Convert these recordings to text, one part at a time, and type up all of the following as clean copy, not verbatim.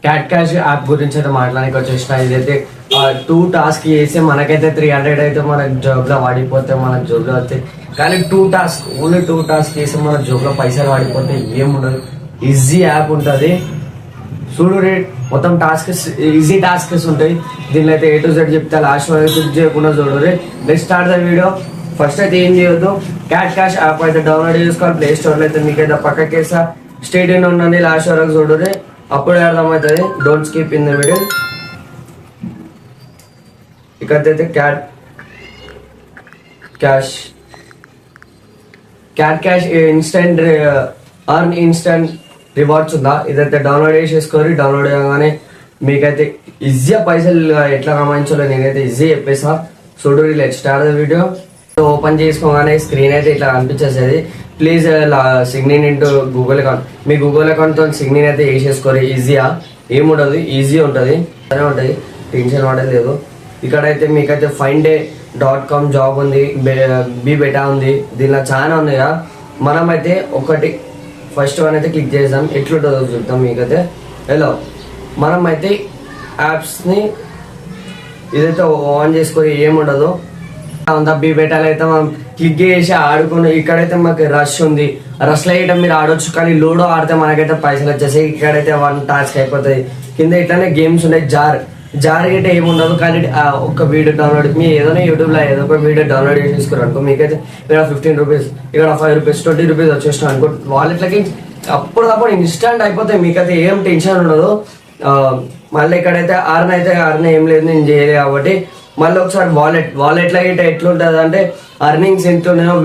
Cat cash app గురించి అయితే మాట్లాడానికి వచ్చేసిన. ఇదైతే 2 టాస్క్ చేసి మనకైతే 300 అయితే మన జాబ్లో వాడిపోతే మన జాబ్లో వస్తాయి. కానీ ఓన్లీ 2 టాస్క్ చేసి మన జాబ్లో పైసలు వాడిపోతే ఏముండదు. ఈజీ యాప్ ఉంటుంది చూడు రే. మొత్తం టాస్క్స్ ఈజీ టాస్క్స్ ఉంటాయి దీనిలో అయితే. A to Z చెప్తే లాస్ట్ వరకు క్లిక్ చేయకుండా చూడు రే. Let's start the video. First అయితే ఏం చేయొద్దు, క్యాట్ క్యాష్ యాప్ అయితే డౌన్లోడ్ చేసుకోవాలి. ప్లే స్టోర్లో అయితే మీకైతే పక్కకేసా స్టేట్ ఇన్ ఉండండి, లాస్ట్ వరకు చూడు రే. అప్పుడే అర్థమవుతుంది. Don't skip in the video. ఇక్కడైతే cat cash instant instant rewards ఉందా, ఇదైతే డౌన్లోడ్ చేసేసుకోరు. డౌన్లోడ్ చేయగానే మీకైతే ఈజీగా పైసలు ఎట్లా కమాయించాలో నేనైతే ఈజీ చెప్పేసా. చూడు let's start the video. Open చేసుకోగానే స్క్రీన్ అయితే ఇట్లా కనిపించేసేది. Please sign in into Google account. మీ గూగుల్ అకౌంట్తో సిగ్నిన్ అయితే వేసేసుకోరు. ఈజీగా ఏముండదు, ఈజీ ఉంటుంది, అదే ఉంటుంది, టెన్షన్ పడేది లేదు. ఇక్కడైతే మీకైతే finday.com జాబ్ ఉంది, బీ బెటా ఉంది, దీనిలో చాలా ఉంది కదా. మనమైతే ఒకటి ఫస్ట్ వన్ అయితే క్లిక్ చేద్దాం, ఎట్లుంటుందో చూద్దాం. మీకైతే హలో మనం అయితే యాప్స్ని ఇదైతే ఆన్ చేసుకొని ఏముండదు ఉందా. బీ బెటాలో అయితే మనం క్లిక్ చేసి ఆడుకుని ఇక్కడైతే మాకు రష్ ఉంది. రష్లో అయితే మీరు ఆడొచ్చు, కానీ లూడో ఆడితే మనకైతే పైసలు వచ్చేసి ఇక్కడైతే 1 టాస్క్ అయిపోతుంది. కింద ఇట్లానే గేమ్స్ ఉన్నాయి. జార్ గిట్ట ఏముండదు, కానీ ఒక వీడియో డౌన్లోడ్ మీ ఏదైనా యూట్యూబ్లో ఏదో ఒక వీడియో డౌన్లోడ్ చేసుకోరు అనుకో, మీకైతే ఇక్కడ 15 రూపీస్, ఇక్కడ 5 రూపీస్, 20 రూపీస్ వచ్చేసినాం అనుకో. వాలెట్లకి అప్పుడు ఇన్స్టాంట్ అయిపోతాయి, మీకైతే ఏం టెన్షన్ ఉండదు. మళ్ళీ ఇక్కడైతే అర్న్ ఏం లేదు, నేను చేయలేదు కాబట్టి. మళ్ళీ ఒకసారి వాలెట్లో గిట్ట ఎట్లుంటుంది అంటే అర్నింగ్స్ ఎంత ఉన్నాయో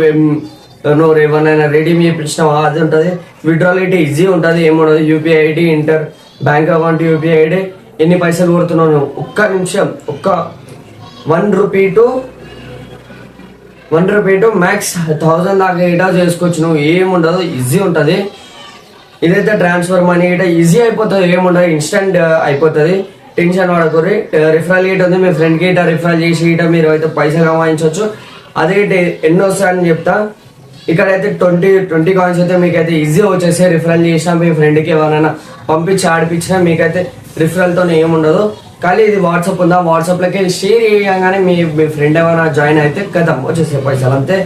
నువ్వు ఏమన్నా రెడీమ్ చేయించినావా అది ఉంటుంది. విత్డ్రాల్ గిట్ట ఈజీ ఉంటుంది, ఏముండదు. UPI ID inter, bank account, UPI ID, ఎన్ని పైసలు కొడుతున్నావు ఒక్క నిమిషం, ఒక్క 1 రూపీ టు మ్యాక్స్ 1000 దాకా ఇటా చేసుకోవచ్చు. నువ్వు ఏముండదు, ఈజీ ఉంటుంది. ఇదైతే ట్రాన్స్ఫర్ మనీ ఇట ఈజీ అయిపోతుంది, ఏముండదు, ఇన్స్టెంట్ అయిపోతుంది. టెన్షన్ పడకూరి. రిఫరల్ గీట్ ఉంది, మీ ఫ్రెండ్కి ఇట రిఫరల్ చేసి ఇట మీరు అయితే పైసలు కమాయించవచ్చు. అదే ఎన్నో వస్తాయని చెప్తా. ఇక్కడైతే 20 కాయిన్స్ అయితే మీకైతే ఈజీ వచ్చేసి రిఫరల్ చేసినా మీ ఫ్రెండ్కి ఎవరైనా పంపించి ఆడిపించినా మీకైతే రిఫరల్తో ఏముండదు. కానీ ఇది వాట్సాప్ ఉందా, వాట్సాప్లోకి షేర్ చేయగానే మీ ఫ్రెండ్ ఎవరైనా జాయిన్ అయితే కదా వచ్చేసే పైసలు అంతే.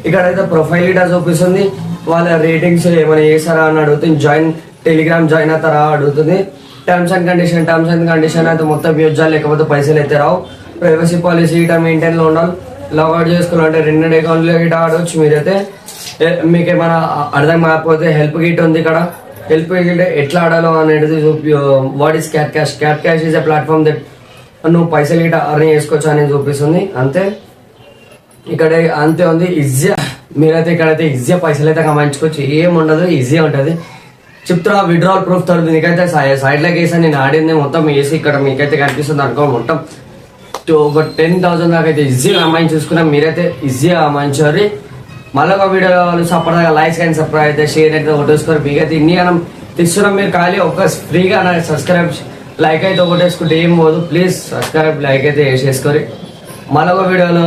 ఇక్కడైతే ప్రొఫైల్ ఇటా చూపిస్తుంది, వాళ్ళ రేటింగ్స్ ఏమైనా చేస్తారా అని అడుగుతుంది. టెలిగ్రామ్ జాయిన్ అవుతారా అడుగుతుంది. టర్మ్స్ అండ్ కండిషన్ అయితే మొత్తం యూజ్ చేయాలి, లేకపోతే పైసలు అయితే రావు. ప్రైవసీ పాలసీ ఇటా మెయింటైన్లో ఉండాలి. లాగౌట్ చేసుకోవాలంటే 2 అకౌంట్లు ఇటా ఆడవచ్చు. మీరైతే మీకు ఏమైనా అర్థం కాకపోతే హెల్ప్ గిట్ ఉంది. ఇక్కడ హెల్ప్ గిట్ ఎట్లా ఆడాలో అనేది what is cat cash is a platform that నువ్వు పైసలు గిట్ట అర్న్ చేసుకోవచ్చు అనేది చూపిస్తుంది. అంతే, ఇక్కడ అంతే ఉంది. ఈజీ మీరైతే ఇక్కడైతే ఈజీగా పైసలు అయితే కమాయించుకోవచ్చు, ఏముండదు, ఈజీ ఉంటుంది. చెప్తున్నా విత్డ్రాల్ ప్రూఫ్ తోడు మీకైతే సైడ్లోకి వేసా నేను ఆడింది మొత్తం వేసి ఇక్కడ మీకైతే కనిపిస్తుంది అనుకో. మొత్తం ఒక 10,000 దాకా అయితే ఈజీగా కమాయించుకున్నా. మీరైతే ఈజీగా కమాయించారు. మళ్ళీ ఒక వీడియో సపరేట్గా లైక్స్ కానీ సపరేట్ అయితే షేర్ అయితే కొట్టేసుకోరు. మీకైతే ఇన్ని మనం తీసుకున్నాం. మీరు ఖాళీ ఒక ఫ్రీగా సబ్స్క్రైబ్ లైక్ అయితే కొట్టేసుకుంటే ఏం పోదు. ప్లీజ్ సబ్స్క్రైబ్ లైక్ అయితే వేసేసుకోరు. మళ్ళీ ఒక వీడియోలో